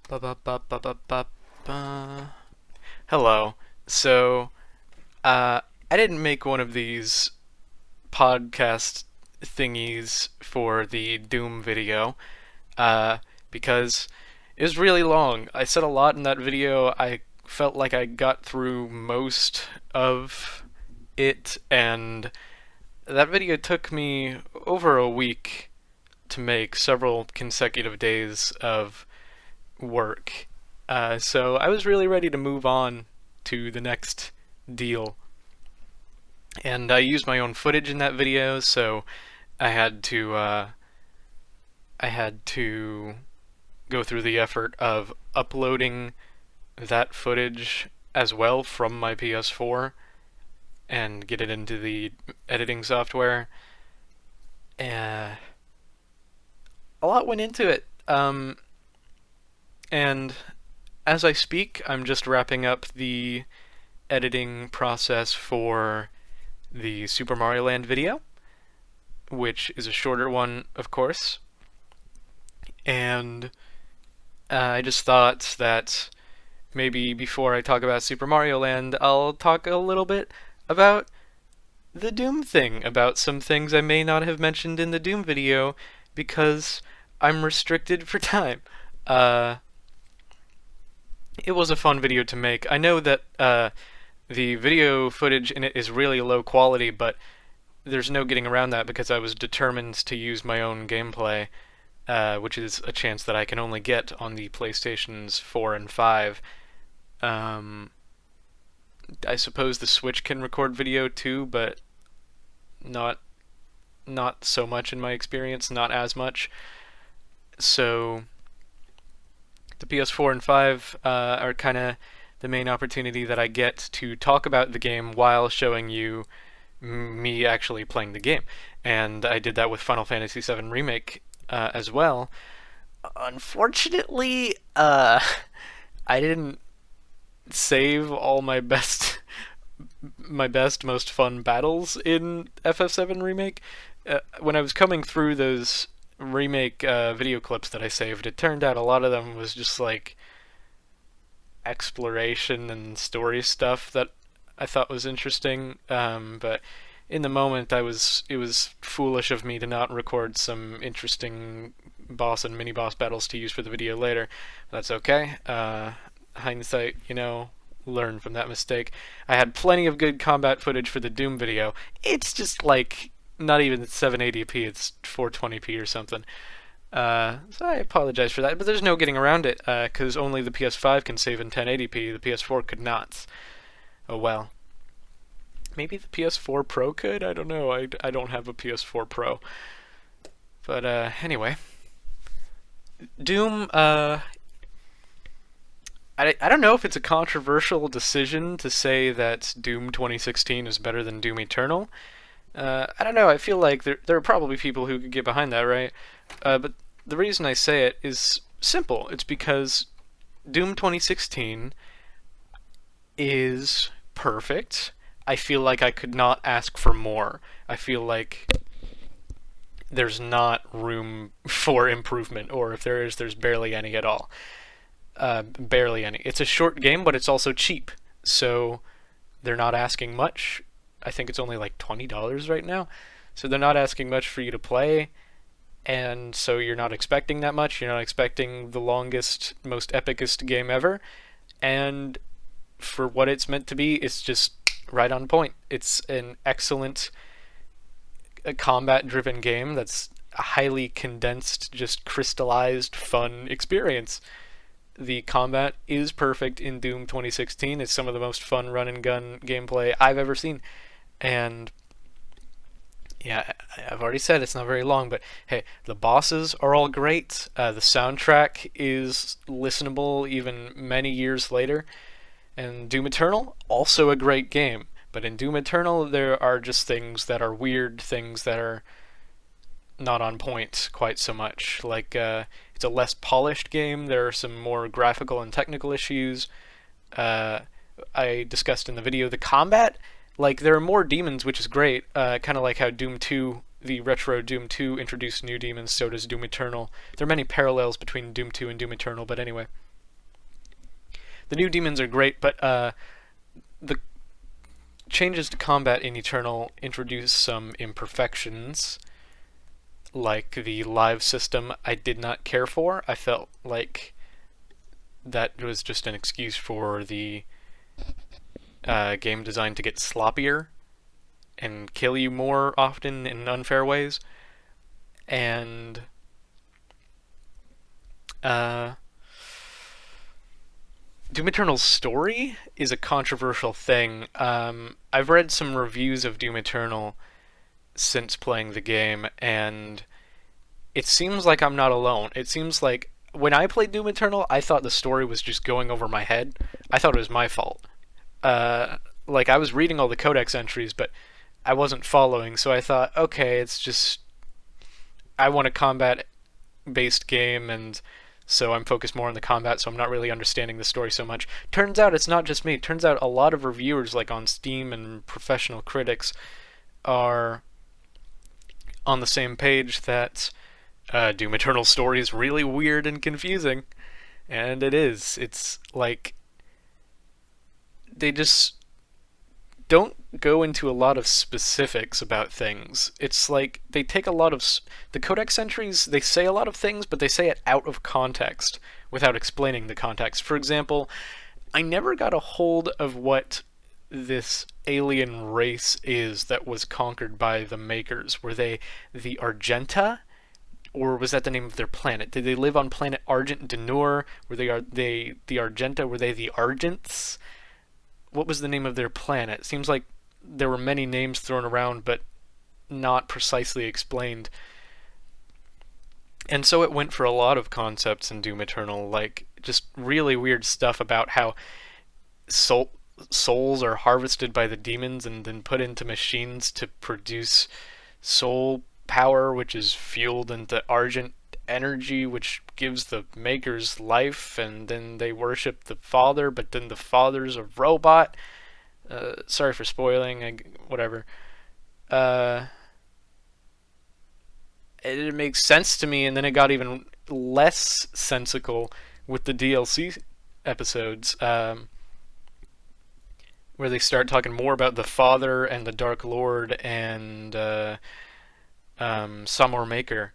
Ba ba ba ba ba ba ba. Hello. So, I didn't make one of these podcast thingies for the Doom video, uh, because it was really long. I said a lot in that video. I felt like I got through most of it, and that video took me over a week to make, several consecutive days of work. So I was really ready to move on to the next deal. And I used my own footage in that video, so I had to uh, I had to go through the effort of uploading that footage as well from my PS4 and get it into the editing software. A lot went into it. And as I speak, I'm just wrapping up the editing process for the Super Mario Land video, which is a shorter one, of course. And I just thought that maybe before I talk about Super Mario Land, I'll talk a little bit about the Doom thing, about some things I may not have mentioned in the Doom video because I'm restricted for time. It was a fun video to make. I know that the video footage in it is really low quality, but there's no getting around that because I was determined to use my own gameplay, which is a chance that I can only get on the PlayStations 4 and 5. I suppose the Switch can record video too, but not not so much in my experience, not as much. So the PS4 and 5 are kind of the main opportunity that I get to talk about the game while showing you me actually playing the game. And I did that with Final Fantasy VII Remake as well. Unfortunately, I didn't save all my best, most fun battles in FF7 Remake. When I was coming through those remake video clips that I saved, it turned out a lot of them was just like exploration and story stuff that I thought was interesting. But in the moment, it was foolish of me to not record some interesting boss and mini boss battles to use for the video later. That's okay. Hindsight, learn from that mistake. I had plenty of good combat footage for the Doom video. It's just like not even 780p, it's 420p or something. So I apologize for that, but there's no getting around it, because only the PS5 can save in 1080p, the PS4 could not. Oh well. Maybe the PS4 Pro could? I don't know, I don't have a PS4 Pro. But anyway. Doom, I don't know if it's a controversial decision to say that Doom 2016 is better than Doom Eternal. I don't know, I feel like there are probably people who could get behind that, right? But the reason I say it is simple. It's because Doom 2016 is perfect. I feel like I could not ask for more. I feel like there's not room for improvement, or if there is, there's barely any at all. Barely any. It's a short game, but it's also cheap, so they're not asking much. I think it's only like $20 right now, so they're not asking much for you to play, and so you're not expecting that much. You're not expecting the longest, most epicest game ever, and for what it's meant to be, it's just right on point. It's an excellent combat-driven game that's a highly condensed, just crystallized, fun experience. The combat is perfect in Doom 2016. It's some of the most fun run and gun gameplay I've ever seen. And yeah, I've already said it's not very long, but hey, the bosses are all great. The soundtrack is listenable even many years later. And Doom Eternal, also a great game. But in Doom Eternal, there are just things that are weird, things that are not on point quite so much. Like, it's a less polished game. There are some more graphical and technical issues. I discussed in the video the combat. Like, there are more demons, which is great. Kind of like how Doom 2, the retro Doom 2, introduced new demons, so does Doom Eternal. There are many parallels between Doom 2 and Doom Eternal, but anyway. The new demons are great, but the changes to combat in Eternal introduce some imperfections, like the live system I did not care for. I felt like that was just an excuse for the game design to get sloppier and kill you more often in unfair ways. And Doom Eternal's story is a controversial thing. I've read some reviews of Doom Eternal since playing the game, and it seems like I'm not alone. It seems like when I played Doom Eternal, I thought the story was just going over my head. I thought it was my fault. Like, I was reading all the codex entries, but I wasn't following, so I thought, okay, it's just I want a combat-based game, and so I'm focused more on the combat, so I'm not really understanding the story so much. Turns out it's not just me. Turns out a lot of reviewers, like on Steam and professional critics, are on the same page that Doom Eternal's story is really weird and confusing. And it is. It's like they just don't go into a lot of specifics about things. It's like they take a lot of the codex entries, they say a lot of things, but they say it out of context without explaining the context. For example, I never got a hold of what this alien race is that was conquered by the Makers. Were they the Argenta? Or was that the name of their planet? Did they live on planet Argent Denur? Were they the Argenta? Were they the Argents? What was the name of their planet? It seems like there were many names thrown around, but not precisely explained. And so it went for a lot of concepts in Doom Eternal, like just really weird stuff about how souls are harvested by the demons and then put into machines to produce soul power, which is fueled into Argent energy, which gives the Makers life, and then they worship the Father, but then the Father's a robot. Sorry for spoiling, whatever. It makes sense to me, and then it got even less sensical with the DLC episodes, where they start talking more about the Father and the Dark Lord and Samor Maker.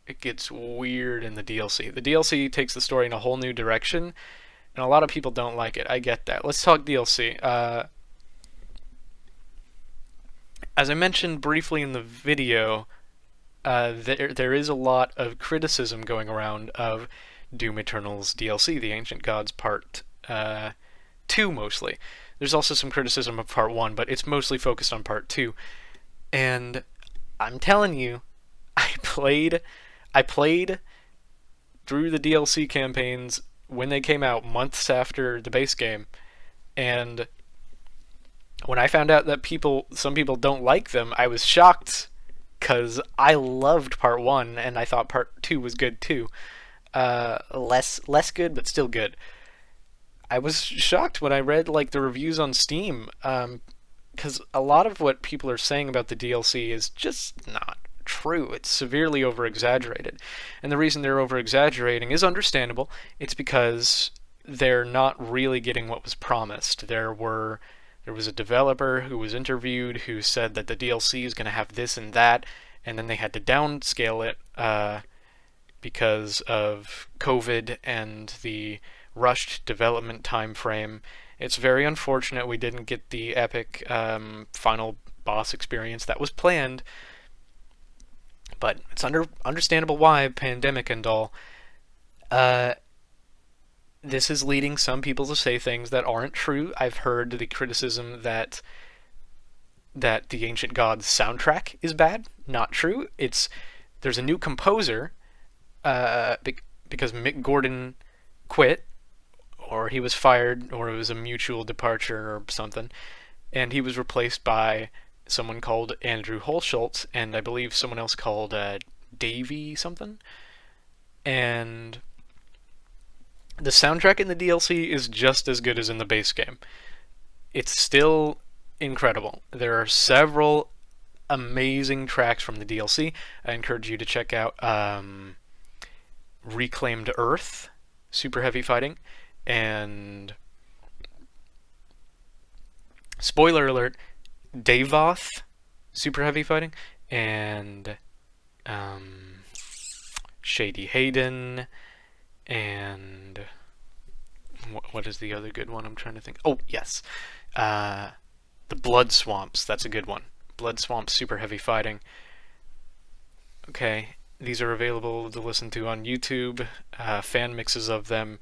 It gets weird in the DLC. The DLC takes the story in a whole new direction, and a lot of people don't like it. I get that. Let's talk DLC. As I mentioned briefly in the video, there is a lot of criticism going around of Doom Eternal's DLC, The Ancient Gods Part 2 mostly. There's also some criticism of Part 1, but it's mostly focused on Part 2. And I'm telling you, I played through the DLC campaigns when they came out, months after the base game, and when I found out that some people don't like them, I was shocked, because I loved Part 1, and I thought Part 2 was good too. Less good, but still good. I was shocked when I read like the reviews on Steam, because a lot of what people are saying about the DLC is just not true. It's severely over-exaggerated. And the reason they're over-exaggerating is understandable. It's because they're not really getting what was promised. There was a developer who was interviewed who said that the DLC is going to have this and that, and then they had to downscale it because of COVID and the rushed development time frame. It's very unfortunate we didn't get the epic final boss experience that was planned, but it's understandable why, pandemic and all. This is leading some people to say things that aren't true. I've heard the criticism that the Ancient Gods soundtrack is bad. Not true. There's a new composer because Mick Gordon quit, or he was fired, or it was a mutual departure or something, and he was replaced by someone called Andrew Holschultz, and I believe someone else called Davey something. And the soundtrack in the DLC is just as good as in the base game. It's still incredible. There are several amazing tracks from the DLC. I encourage you to check out Reclaimed Earth, super heavy fighting, and spoiler alert, Davoth, super heavy fighting, and Shady Hayden, and what is the other good one I'm trying to think? Oh, yes. The Blood Swamps, that's a good one. Blood Swamps, super heavy fighting. Okay, these are available to listen to on YouTube, fan mixes of them.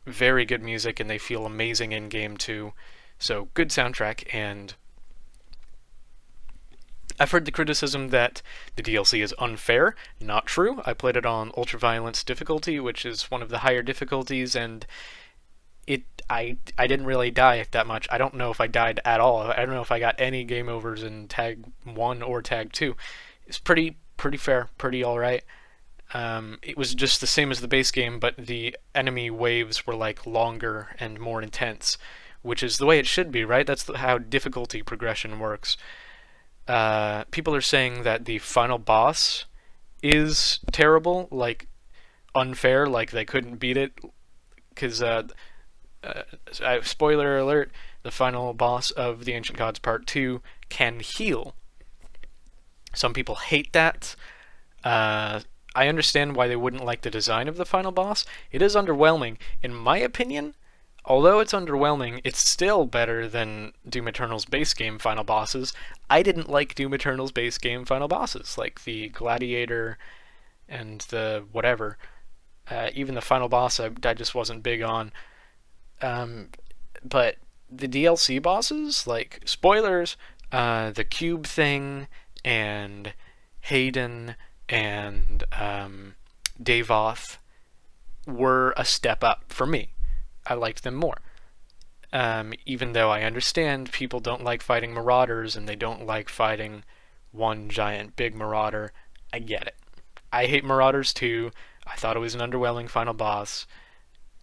Very good music, and they feel amazing in-game too. So, good soundtrack, and I've heard the criticism that the DLC is unfair. Not true. I played it on Ultraviolence difficulty, which is one of the higher difficulties, and I didn't really die that much. I don't know if I died at all. I don't know if I got any game overs in Tag 1 or Tag 2. It's pretty fair, pretty alright. It was just the same as the base game, but the enemy waves were like longer and more intense, which is the way it should be, right? That's how difficulty progression works. People are saying that the final boss is terrible, like unfair, like they couldn't beat it, because spoiler alert, the final boss of the Ancient Gods Part 2 can heal. Some people hate that. I understand why they wouldn't like the design of the final boss. It is underwhelming. In my opinion, although it's underwhelming, it's still better than Doom Eternal's base game final bosses. I didn't like Doom Eternal's base game final bosses, like the Gladiator and the whatever. Even the final boss I just wasn't big on. But the DLC bosses, like, spoilers, the Cube thing, and Hayden, and Davoth were a step up for me. I liked them more. Even though I understand people don't like fighting Marauders and they don't like fighting one giant big Marauder, I get it. I hate Marauders too. I thought it was an underwhelming final boss.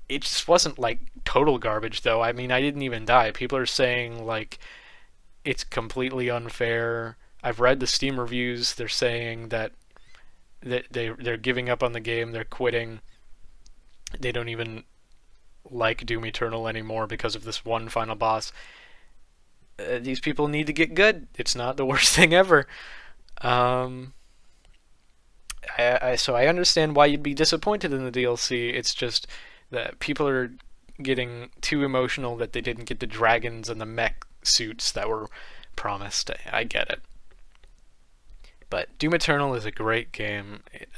It just wasn't like total garbage though. I mean, I didn't even die. People are saying like it's completely unfair. I've read the Steam reviews. They're saying that they're giving up on the game. They're quitting. They don't even like Doom Eternal anymore because of this one final boss. These people need to get good. It's not the worst thing ever. So I understand why you'd be disappointed in the DLC. It's just that people are getting too emotional that they didn't get the dragons and the mech suits that were promised. I get it. But Doom Eternal is a great game. It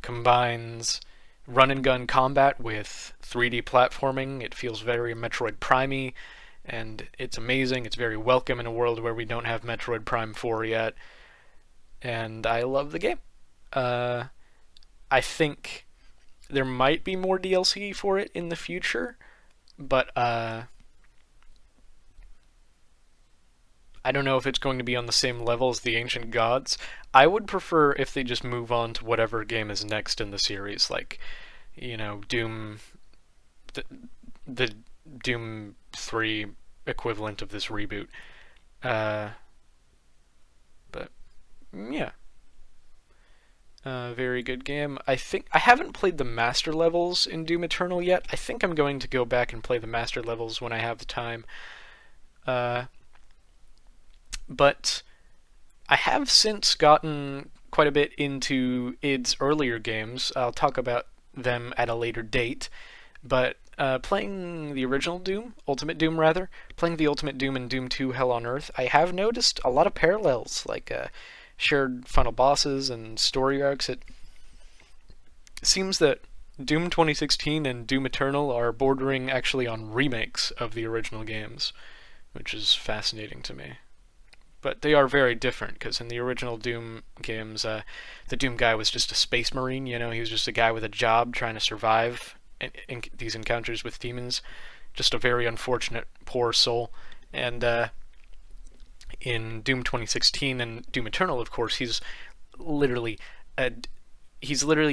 combines run and gun combat with 3D platforming. It feels very Metroid Prime-y, and it's amazing. It's very welcome in a world where we don't have Metroid Prime 4 yet. And I love the game. I think there might be more DLC for it in the future, but I don't know if it's going to be on the same level as the Ancient Gods. I would prefer if they just move on to whatever game is next in the series, like, you know, Doom, the Doom 3 equivalent of this reboot. But yeah. Very good game. I think I haven't played the master levels in Doom Eternal yet. I think I'm going to go back and play the master levels when I have the time. But I have since gotten quite a bit into id's earlier games. I'll talk about them at a later date. But playing the original Doom, Ultimate Doom rather, playing the Ultimate Doom and Doom 2 Hell on Earth, I have noticed a lot of parallels, like shared final bosses and story arcs. It seems that Doom 2016 and Doom Eternal are bordering actually on remakes of the original games, which is fascinating to me. But they are very different, because in the original Doom games, the Doom guy was just a space marine, you know, he was just a guy with a job trying to survive in these encounters with demons. Just a very unfortunate, poor soul. And in Doom 2016 and Doom Eternal, of course, he's literally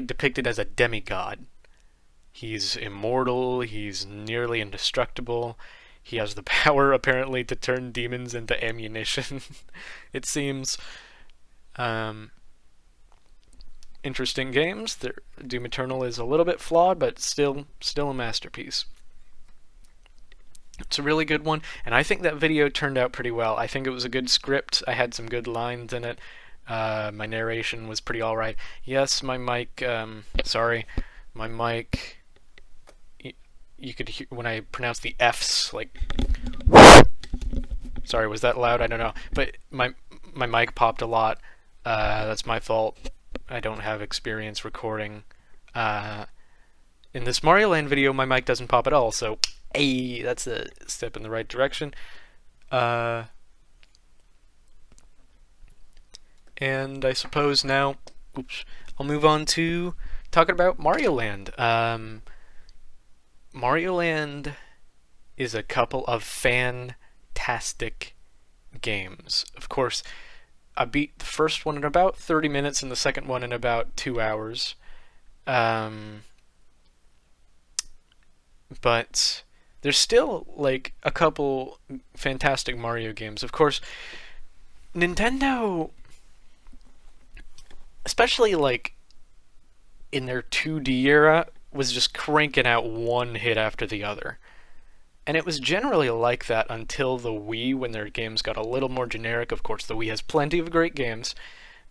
depicted as a demigod. He's immortal, he's nearly indestructible, he has the power, apparently, to turn demons into ammunition, it seems. interesting games. Doom Eternal is a little bit flawed, but still a masterpiece. It's a really good one, and I think that video turned out pretty well. I think it was a good script. I had some good lines in it. My narration was pretty alright. Yes, my mic, sorry, my mic, you could hear when I pronounce the F's, like, sorry, was that loud? I don't know. But my mic popped a lot. That's my fault. I don't have experience recording. In this Mario Land video, my mic doesn't pop at all, so, hey, that's a step in the right direction. And I suppose now, I'll move on to talking about Mario Land. Mario Land is a couple of fantastic games. Of course, I beat the first one in about 30 minutes and the second one in about 2 hours. But there's still, like, a couple fantastic Mario games. Of course, Nintendo, especially, like, in their 2D era, was just cranking out one hit after the other. And it was generally like that until the Wii, when their games got a little more generic. Of course, the Wii has plenty of great games,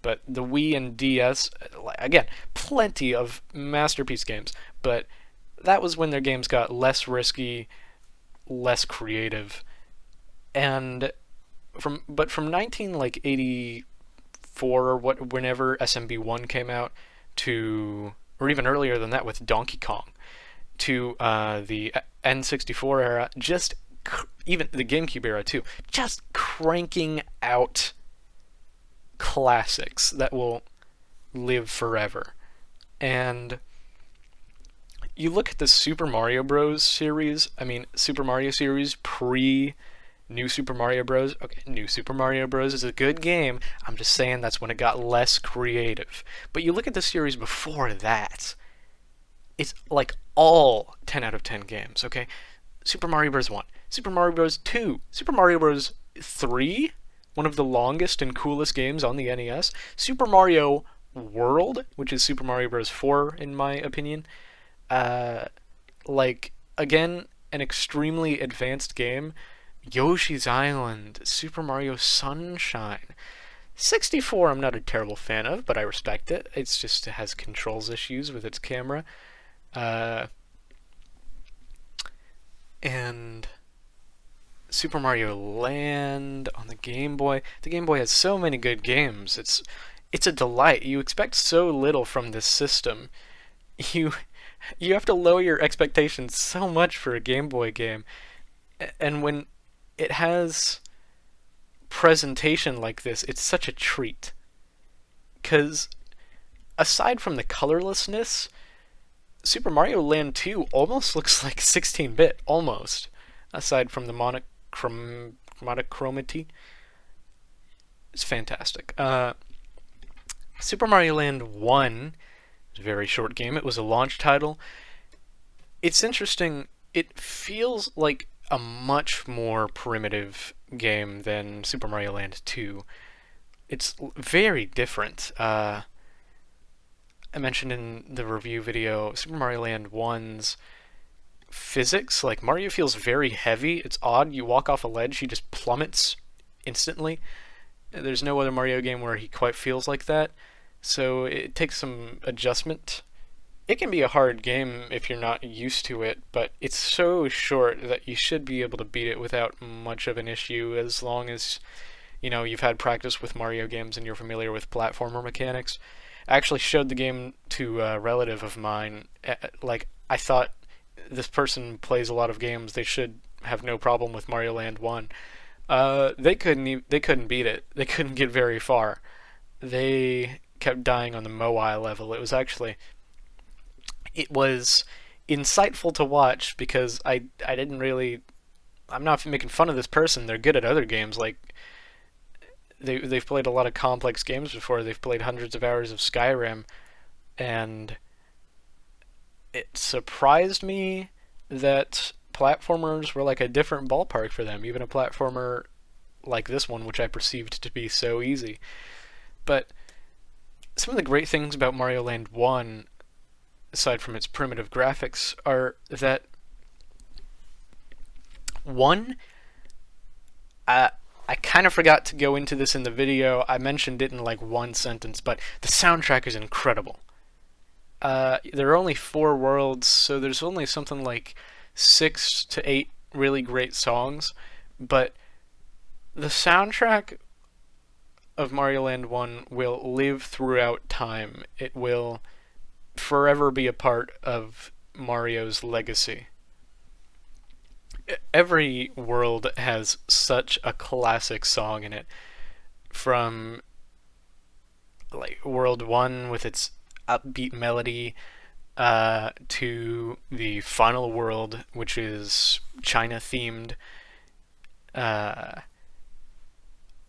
but the Wii and DS, again, plenty of masterpiece games, but that was when their games got less risky, less creative. And from 1984 or whenever SMB1 came out, to, or even earlier than that with Donkey Kong, to the N64 era, just even the GameCube era too, just cranking out classics that will live forever. And you look at the Super Mario Bros. Series, I mean, Super Mario series pre New Super Mario Bros. Okay, New Super Mario Bros. Is a good game. I'm just saying that's when it got less creative. But you look at the series before that, it's like all 10 out of 10 games, okay? Super Mario Bros. 1, Super Mario Bros. 2, Super Mario Bros. 3, one of the longest and coolest games on the NES, Super Mario World, which is Super Mario Bros. 4 in my opinion, like, again, an extremely advanced game, Yoshi's Island, Super Mario Sunshine. 64 I'm not a terrible fan of, but I respect it. It's just, it has controls issues with its camera. And Super Mario Land on the Game Boy. The Game Boy has so many good games. It's a delight. You expect so little from this system. You have to lower your expectations so much for a Game Boy game. And when it has presentation like this, it's such a treat. Because aside from the colorlessness, Super Mario Land 2 almost looks like 16-bit, almost. Aside from the monochromity. It's fantastic. Super Mario Land 1 is a very short game. It was a launch title. It's interesting. It feels like a much more primitive game than Super Mario Land 2. It's very different. I mentioned in the review video, Super Mario Land 1's physics, like, Mario feels very heavy. It's odd. You walk off a ledge, he just plummets instantly. There's no other Mario game where he quite feels like that, so it takes some adjustment. It can be a hard game if you're not used to it, but it's so short that you should be able to beat it without much of an issue, as long as, you know, you've had practice with Mario games and you're familiar with platformer mechanics. I actually showed the game to a relative of mine. Like, I thought, this person plays a lot of games, they should have no problem with Mario Land 1. They couldn't beat it. They couldn't get very far. They kept dying on the Moai level. It was insightful to watch, because I'm not making fun of this person. They're good at other games. Like, they've played a lot of complex games before. They've played hundreds of hours of Skyrim, and it surprised me that platformers were like a different ballpark for them, even a platformer like this one, which I perceived to be so easy. But some of the great things about Mario Land 1, aside from its primitive graphics, are that one, I kind of forgot to go into this in the video. I mentioned it in like one sentence, but the soundtrack is incredible. There are only 4 worlds, so there's only something like 6 to 8 really great songs, but the soundtrack of Mario Land 1 will live throughout time. It will forever be a part of Mario's legacy. Every world has such a classic song in it, from like World 1 with its upbeat melody to the final world, which is China themed.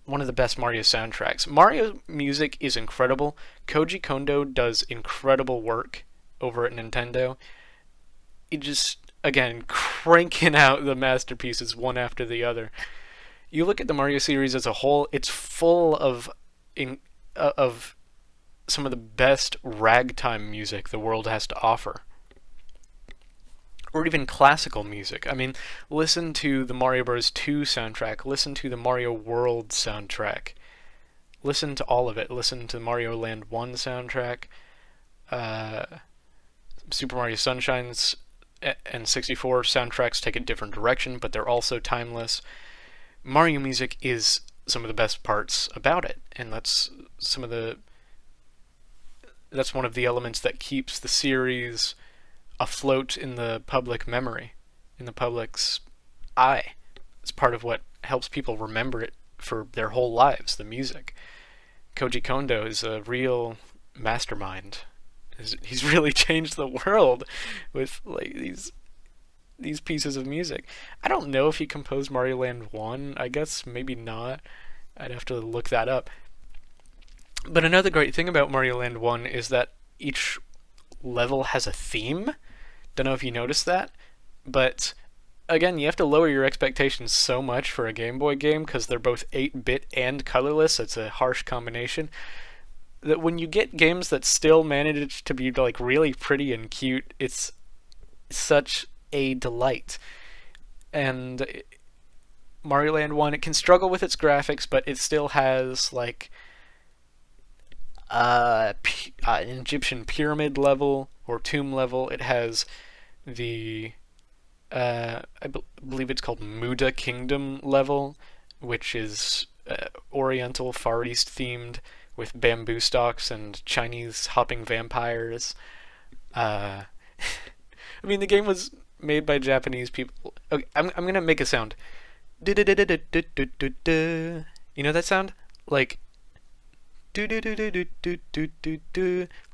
One of the best Mario soundtracks. Mario music is incredible. Koji Kondo does incredible work over at Nintendo. It just, again, cranking out the masterpieces one after the other. You look at the Mario series as a whole, it's full of some of the best ragtime music the world has to offer. Or even classical music. I mean, listen to the Mario Bros. 2 soundtrack, listen to the Mario World soundtrack, listen to all of it. Listen to the Mario Land 1 soundtrack, Super Mario Sunshine's and 64 soundtracks take a different direction, but they're also timeless. Mario music is some of the best parts about it, and that's one of the elements that keeps the series afloat in the public memory, in the public's eye. It's part of what helps people remember it for their whole lives, the music. Koji Kondo is a real mastermind. He's really changed the world with like these pieces of music. I don't know if he composed Mario Land 1. I guess maybe not. I'd have to look that up. But another great thing about Mario Land 1 is that each level has a theme. Don't know if you noticed that, but again, you have to lower your expectations so much for a Game Boy game because they're both 8-bit and colorless. It's a harsh combination. That when you get games that still manage to be like really pretty and cute, it's such a delight. And Mario Land 1, it can struggle with its graphics, but it still has like an Egyptian pyramid level or tomb level. It has the believe it's called Muda Kingdom level, which is Oriental Far East themed with bamboo stalks and Chinese hopping vampires. I mean, the game was made by Japanese people. Okay, I'm gonna make a sound. You know that sound? Like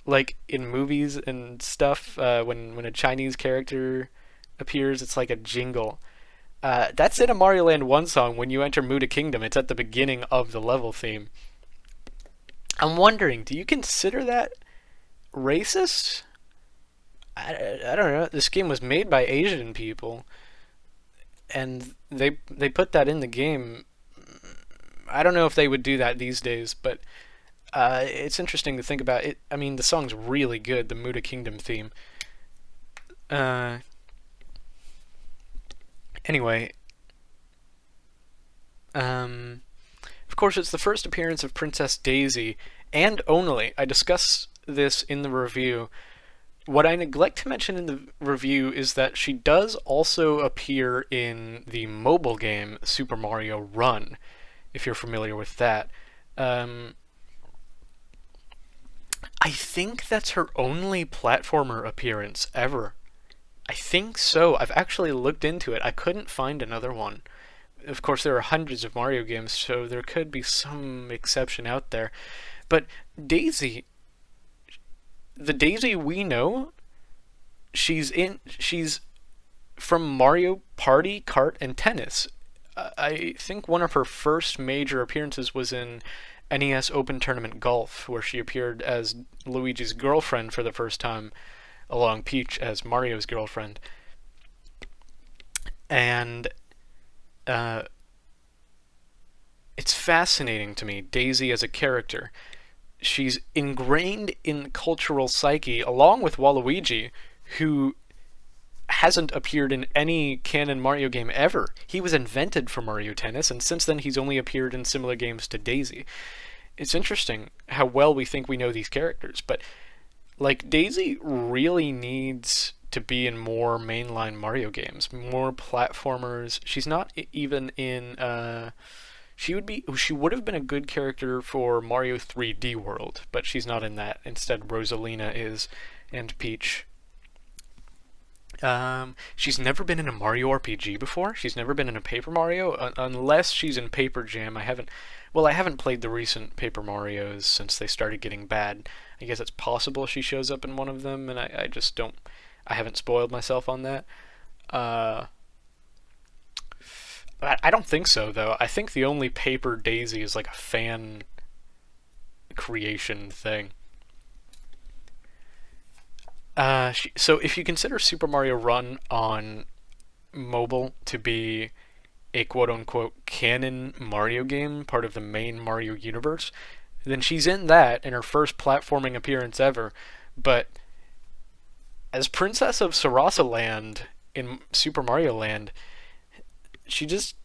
like in movies and stuff, when a Chinese character appears, it's like a jingle. That's in a Mario Land 1 song. When you enter Muda Kingdom, it's at the beginning of the level theme. I'm wondering, do you consider that racist? I don't know. This game was made by Asian people, and they put that in the game. I don't know if they would do that these days, but it's interesting to think about it. I mean, the song's really good, the Muda Kingdom theme. Anyway, of course, it's the first appearance of Princess Daisy, and only. I discuss this in the review. What I neglect to mention in the review is that she does also appear in the mobile game Super Mario Run, if you're familiar with that. I think that's her only platformer appearance ever. I think so. I've actually looked into it. I couldn't find another one. Of course, there are hundreds of Mario games, so there could be some exception out there. But Daisy, the Daisy we know, she's from Mario Party, Kart, and Tennis. I think one of her first major appearances was in NES Open Tournament Golf, where she appeared as Luigi's girlfriend for the first time, along Peach as Mario's girlfriend. And it's fascinating to me, Daisy as a character. she's ingrained in the cultural psyche, along with Waluigi, who hasn't appeared in any canon Mario game ever. He was invented for Mario Tennis, and since then he's only appeared in similar games to Daisy. It's interesting how well we think we know these characters, but like Daisy really needs to be in more mainline Mario games, more platformers. She's not even in she would have been a good character for Mario 3D World, but she's not in that. Instead, Rosalina is, and Peach. She's never been in a Mario RPG before. She's never been in a Paper Mario, unless she's in Paper Jam. I haven't played the recent Paper Marios since they started getting bad. I guess it's possible she shows up in one of them, and I just don't. I haven't spoiled myself on that. I don't think so, though. I think the only Paper Daisy is like a fan creation thing. So if you consider Super Mario Run on mobile to be a quote-unquote canon Mario game, part of the main Mario universe, then she's in that in her first platforming appearance ever. But as Princess of Sarasaland in Super Mario Land, she's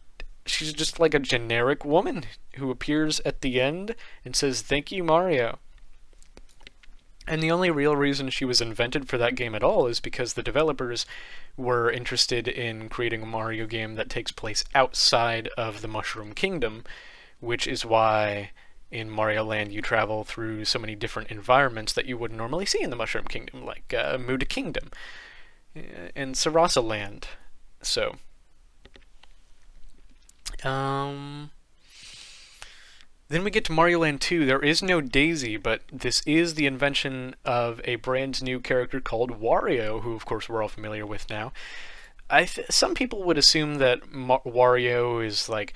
just like a generic woman who appears at the end and says, "Thank you, Mario." And the only real reason she was invented for that game at all is because the developers were interested in creating a Mario game that takes place outside of the Mushroom Kingdom, which is why in Mario Land you travel through so many different environments that you wouldn't normally see in the Mushroom Kingdom, like Muda Kingdom and Sarasa Land. So, then we get to Mario Land 2. There is no Daisy, but this is the invention of a brand new character called Wario, who of course we're all familiar with now. Some people would assume that Wario is like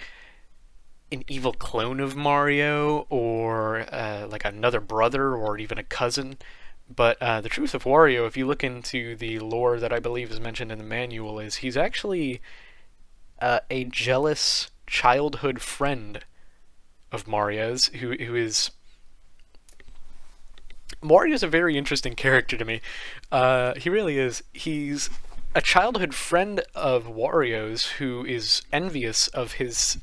an evil clone of Mario, or like another brother, or even a cousin. But the truth of Wario, if you look into the lore that I believe is mentioned in the manual, is he's actually a jealous childhood friend of Mario's, who is... Mario's a very interesting character to me. He really is. He's a childhood friend of Wario's who is envious of his,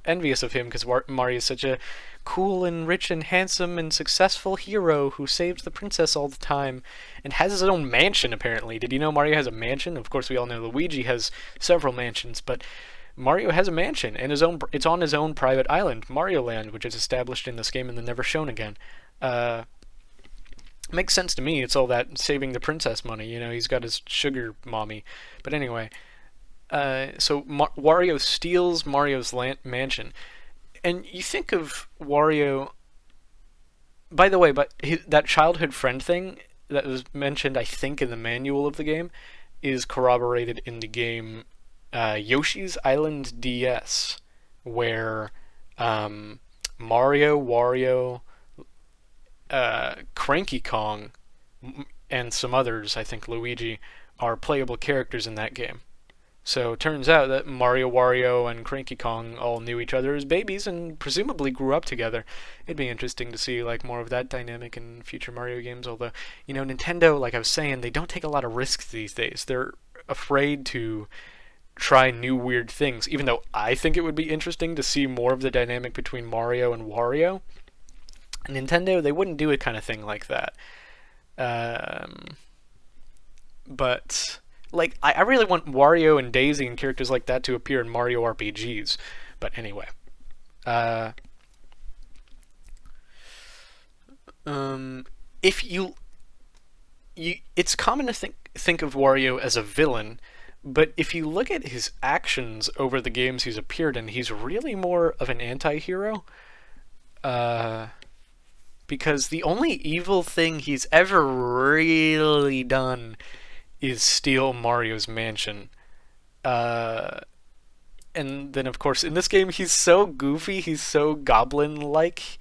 envious of him because Mario's such a cool and rich and handsome and successful hero who saves the princess all the time and has his own mansion, apparently. Did you know Mario has a mansion? Of course, we all know Luigi has several mansions, but Mario has a mansion and it's on his own private island, Mario Land, which is established in this game and then never shown again. Makes sense to me. It's all that saving the princess money. He's got his sugar mommy. But anyway, so Wario steals Mario's mansion. And you think of Wario... By the way, that childhood friend thing that was mentioned, I think, in the manual of the game, is corroborated in the game Yoshi's Island DS, where Mario, Wario, Cranky Kong, and some others, I think Luigi, are playable characters in that game. So it turns out that Mario, Wario, and Cranky Kong all knew each other as babies and presumably grew up together. It'd be interesting to see more of that dynamic in future Mario games, although, Nintendo, like I was saying, they don't take a lot of risks these days. They're afraid to try new weird things, even though I think it would be interesting to see more of the dynamic between Mario and Wario. Nintendo, they wouldn't do a kind of thing like that. But I really want Wario and Daisy and characters like that to appear in Mario RPGs. But anyway. If it's common to think of Wario as a villain, but if you look at his actions over the games he's appeared in, he's really more of an anti-hero. Because the only evil thing he's ever really done is steal Mario's mansion. And then, of course, in this game, he's so goofy, he's so goblin-like.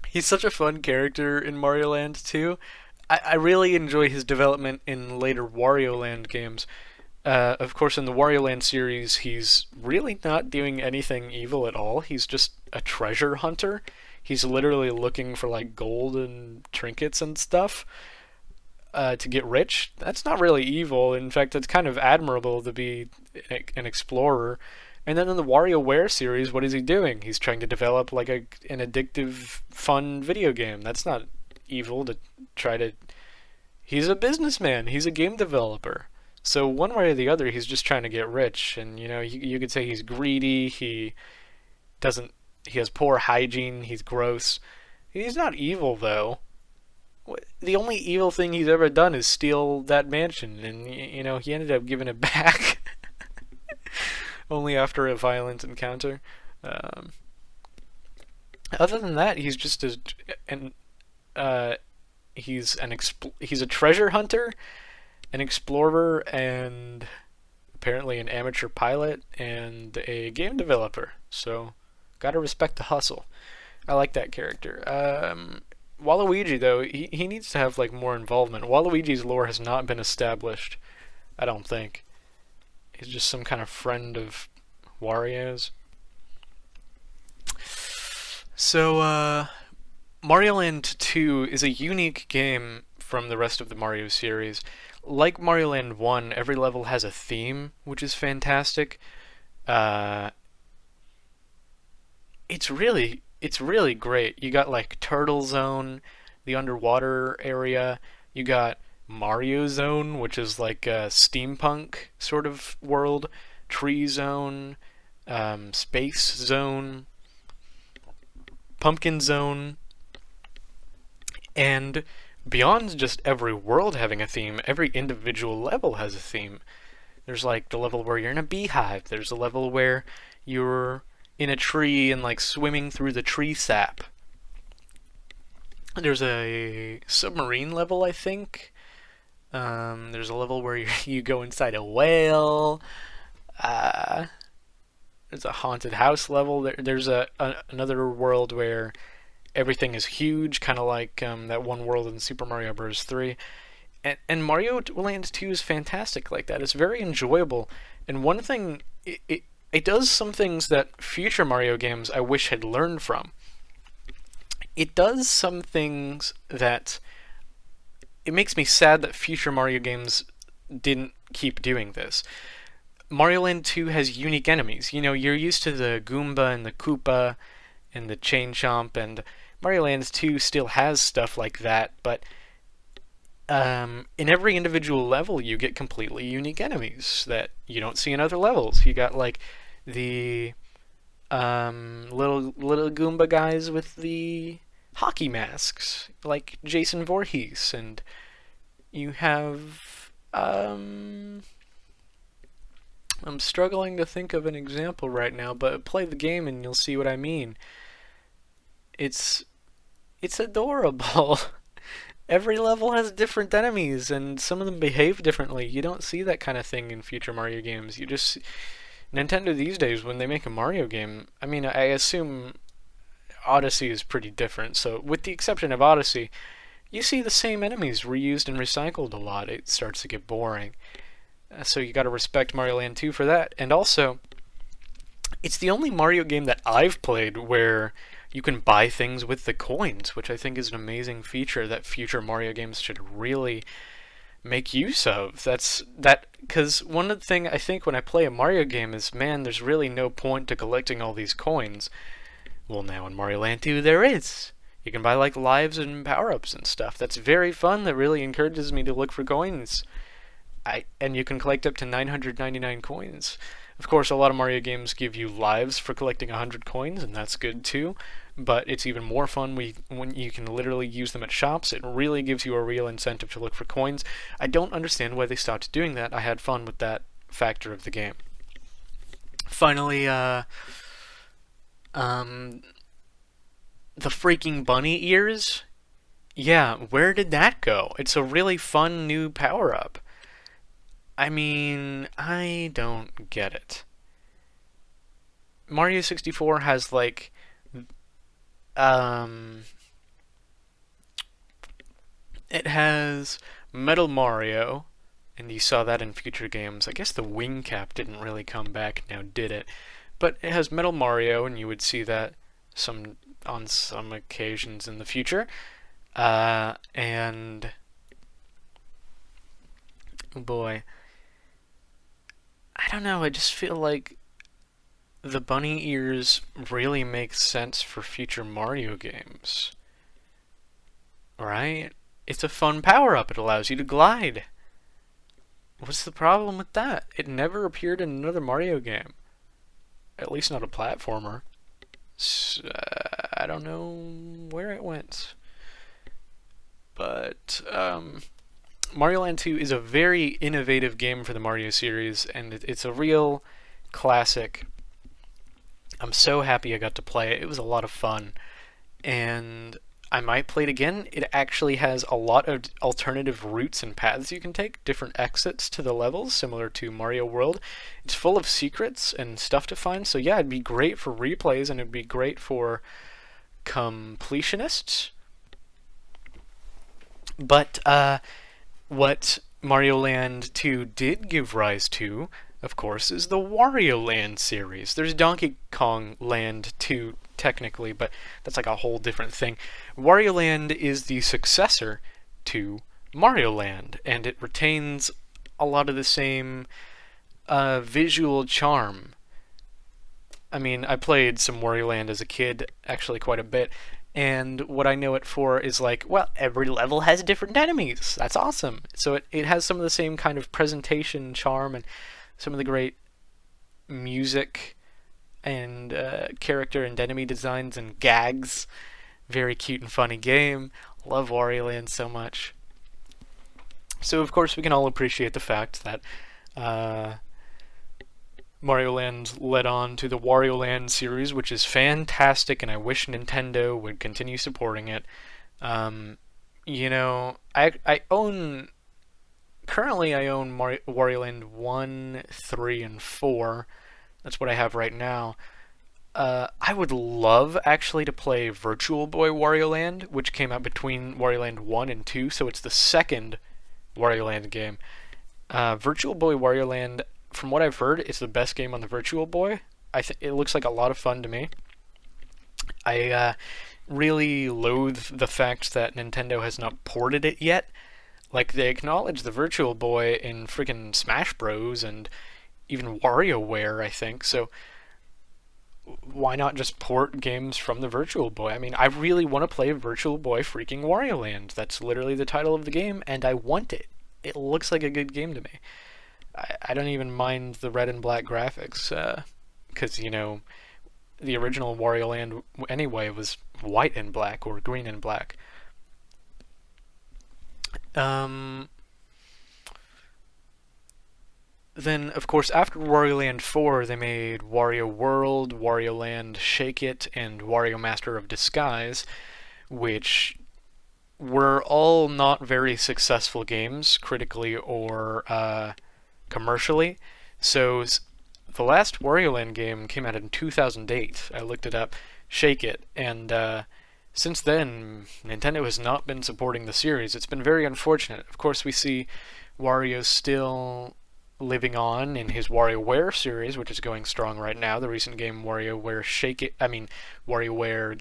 He's such a fun character in Mario Land 2. I really enjoy his development in later Wario Land games, Of course, in the Wario Land series, he's really not doing anything evil at all. He's just a treasure hunter. He's literally looking for like gold and trinkets and stuff to get rich. That's not really evil. In fact, it's kind of admirable to be an explorer. And then in the WarioWare series, what is he doing? He's trying to develop like an addictive, fun video game. That's not evil to try to. He's a businessman. He's a game developer. So one way or the other, he's just trying to get rich. And you could say he's greedy. Doesn't. He has poor hygiene. He's gross. He's not evil though. The only evil thing he's ever done is steal that mansion, and he ended up giving it back only after a violent encounter. Um, Other than that, he's just an he's a treasure hunter, an explorer, and apparently an amateur pilot and a game developer. So, gotta respect the hustle. I like that character. Waluigi, though, he needs to have like more involvement. Waluigi's lore has not been established, I don't think. He's just some kind of friend of Wario's. So, Mario Land 2 is a unique game from the rest of the Mario series. Like Mario Land 1, every level has a theme, which is fantastic. Uh, it's really great. You got like Turtle Zone, the underwater area. You got Mario Zone, which is like a steampunk sort of world. Tree Zone, Space Zone, Pumpkin Zone, and beyond just every world having a theme, every individual level has a theme. There's like the level where you're in a beehive. There's a level where you're in a tree and like swimming through the tree sap. There's a submarine level, I think. There's a level where you go inside a whale. Uh, there's a haunted house level. There's another world where everything is huge, kind of like that one world in Super Mario Bros. 3. And Mario Land 2 is fantastic like that. It's very enjoyable. And one thing, it does some things that future Mario games I wish had learned from. It does some things that it makes me sad that future Mario games didn't keep doing this. Mario Land 2 has unique enemies. You're used to the Goomba and the Koopa and the Chain Chomp, and Mario Land 2 still has stuff like that, but in every individual level you get completely unique enemies that you don't see in other levels. You got like the little Goomba guys with the hockey masks, like Jason Voorhees, and you have I'm struggling to think of an example right now, but play the game and you'll see what I mean. It's it's adorable. Every level has different enemies, and some of them behave differently. You don't see that kind of thing in future Mario games. You just Nintendo these days, when they make a Mario game, I mean, I assume Odyssey is pretty different. So, with the exception of Odyssey, you see the same enemies reused and recycled a lot. It starts to get boring. So you got to respect Mario Land 2 for that. And also, it's the only Mario game that I've played where you can buy things with the coins, which I think is an amazing feature that future Mario games should really make use of. Because one of the things I think when I play a Mario game is, man, there's really no point to collecting all these coins. Well, now in Mario Land 2 there is. You can buy like lives and power-ups and stuff. That's very fun. That really encourages me to look for coins. And you can collect up to 999 coins. Of course, a lot of Mario games give you lives for collecting 100 coins, and that's good too. But it's even more fun when you can literally use them at shops. It really gives you a real incentive to look for coins. I don't understand why they stopped doing that. I had fun with that factor of the game. Finally, the freaking bunny ears? Yeah, where did that go? It's a really fun new power-up. I mean, I don't get it. Mario 64 has like um it has Metal Mario, and you saw that in future games. I guess the wing cap didn't really come back now, did it? But it has Metal Mario, and you would see that on some occasions in the future. And boy, I don't know. I just feel like the bunny ears really make sense for future Mario games, right? It's a fun power up. It allows you to glide. What's the problem with that? It never appeared in another Mario game. At least not a platformer. So, I don't know where it went. But Mario Land 2 is a very innovative game for the Mario series, and it's a real classic. I'm so happy I got to play it. It was a lot of fun. And I might play it again. It actually has a lot of alternative routes and paths you can take, different exits to the levels, similar to Mario World. It's full of secrets and stuff to find, so yeah, it'd be great for replays, and it'd be great for completionists. But what Mario Land 2 did give rise to, of course, is the Wario Land series. There's Donkey Kong Land 2 technically, but that's like a whole different thing. Wario Land is the successor to Mario Land, and it retains a lot of the same visual charm. I mean, I played some Wario Land as a kid, actually quite a bit, and what I know it for is like, well, every level has different enemies. That's awesome. So it has some of the same kind of presentation charm and some of the great music and character and enemy designs and gags. Very cute and funny game. Love Wario Land so much. So of course we can all appreciate the fact that Mario Land led on to the Wario Land series, which is fantastic, and I wish Nintendo would continue supporting it. You know, I own currently I own Wario Land 1, 3, and 4. That's what I have right now. I would love actually to play Virtual Boy Wario Land, which came out between Wario Land 1 and 2, so it's the second Wario Land game. Virtual Boy Wario Land, from what I've heard, it's the best game on the Virtual Boy. It looks like a lot of fun to me. I really loathe the fact that Nintendo has not ported it yet. Like, they acknowledge the Virtual Boy in freaking Smash Bros. And even WarioWare, I think, so why not just port games from the Virtual Boy? I mean, I really want to play Virtual Boy freaking Wario Land. That's literally the title of the game, and I want it. It looks like a good game to me. I don't even mind the red and black graphics, because, you know, the original Wario Land anyway was white and black, or green and black. Then, of course, after Wario Land 4, they made Wario World, Wario Land Shake It, and Wario Master of Disguise, which were all not very successful games, critically or commercially. So the last Wario Land game came out in 2008. I looked it up, Shake It, and since then, Nintendo has not been supporting the series. It's been very unfortunate. Of course, we see Wario still living on in his WarioWare series, which is going strong right now. The recent game WarioWare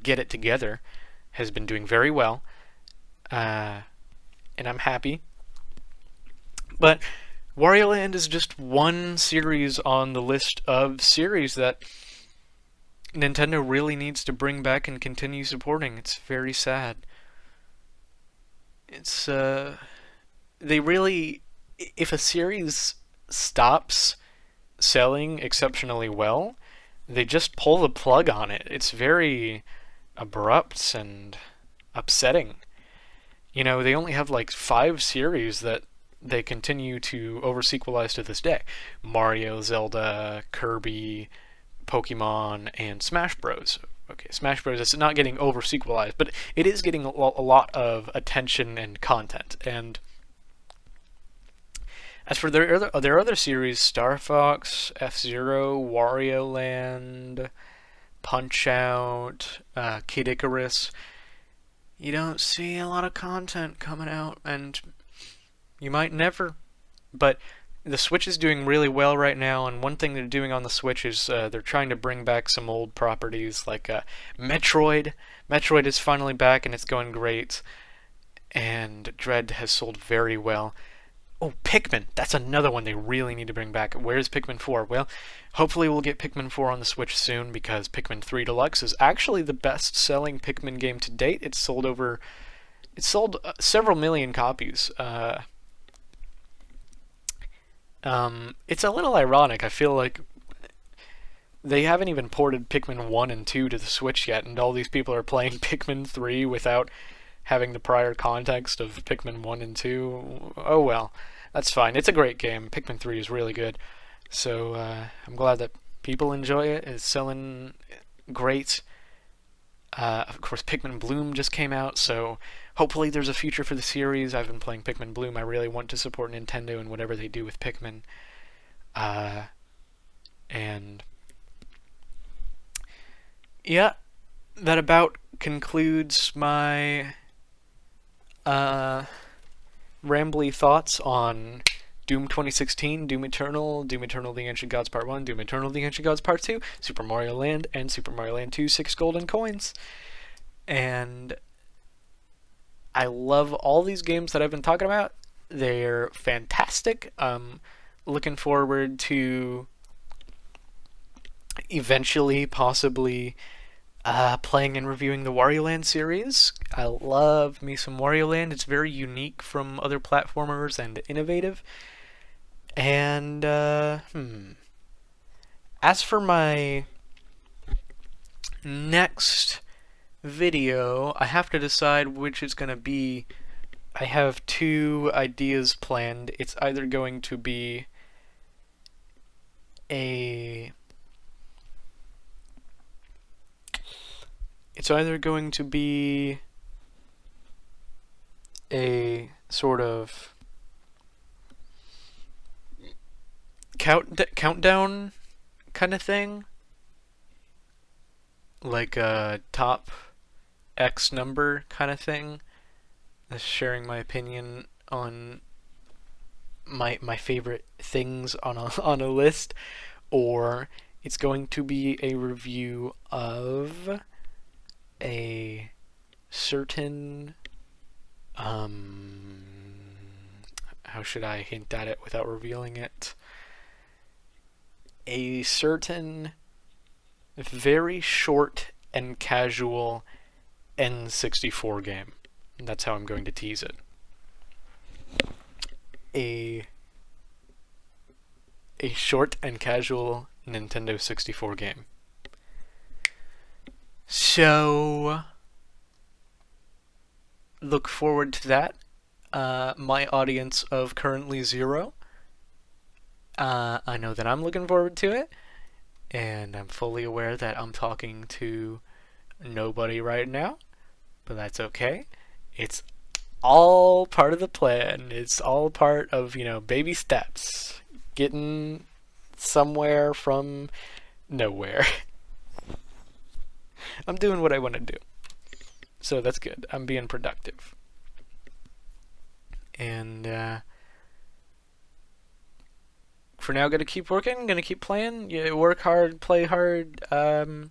Get It Together has been doing very well, and I'm happy. But Wario Land is just one series on the list of series that Nintendo really needs to bring back and continue supporting. It's very sad. It's they really, if a series stops selling exceptionally well, they just pull the plug on it. It's very abrupt and upsetting. You know, they only have like 5 series that they continue to over-sequelize to this day. Mario, Zelda, Kirby, Pokemon, and Smash Bros. Okay, Smash Bros. Is not getting over-sequelized, but it is getting a lot of attention and content. And as for their other series, Star Fox, F-Zero, Wario Land, Punch-Out, Kid Icarus, you don't see a lot of content coming out, and you might never But the Switch is doing really well right now, and one thing they're doing on the Switch is they're trying to bring back some old properties like Metroid. Metroid is finally back, and it's going great. And Dread has sold very well. Oh, Pikmin! That's another one they really need to bring back. Where's Pikmin 4? Well, hopefully we'll get Pikmin 4 on the Switch soon because Pikmin 3 Deluxe is actually the best-selling Pikmin game to date. It sold several million copies. It's a little ironic. I feel like they haven't even ported Pikmin 1 and 2 to the Switch yet, and all these people are playing Pikmin 3 without having the prior context of Pikmin 1 and 2. Oh well, that's fine. It's a great game. Pikmin 3 is really good. So I'm glad that people enjoy it. It's selling great. Of course, Pikmin Bloom just came out, so hopefully there's a future for the series. I've been playing Pikmin Bloom. I really want to support Nintendo and whatever they do with Pikmin. And yeah, that about concludes my rambly thoughts on Doom 2016, Doom Eternal, Doom Eternal The Ancient Gods Part 1, Doom Eternal The Ancient Gods Part 2, Super Mario Land, and Super Mario Land 2 6 golden coins. And I love all these games that I've been talking about. They're fantastic. Looking forward to eventually, possibly, playing and reviewing the Wario Land series. I love me some Wario Land. It's very unique from other platformers and innovative. And, as for my next video, I have to decide which it's going to be. I have two ideas planned. It's either going to be a sort of countdown kind of thing, like a top X number kind of thing, sharing my opinion on my favorite things on a list, or it's going to be a review of a certain how should I hint at it without revealing it? A certain very short and casual N64 game. That's how I'm going to tease it. A short and casual Nintendo 64 game. So look forward to that. My audience of currently 0. I know that I'm looking forward to it, and I'm fully aware that I'm talking to nobody right now, but that's okay. It's all part of the plan. It's all part of, baby steps. Getting somewhere from nowhere. I'm doing what I want to do. So that's good. I'm being productive. And for now, gonna keep working, gonna keep playing. Yeah, work hard, play hard. Glad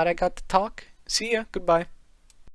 I got to talk. See ya. Goodbye.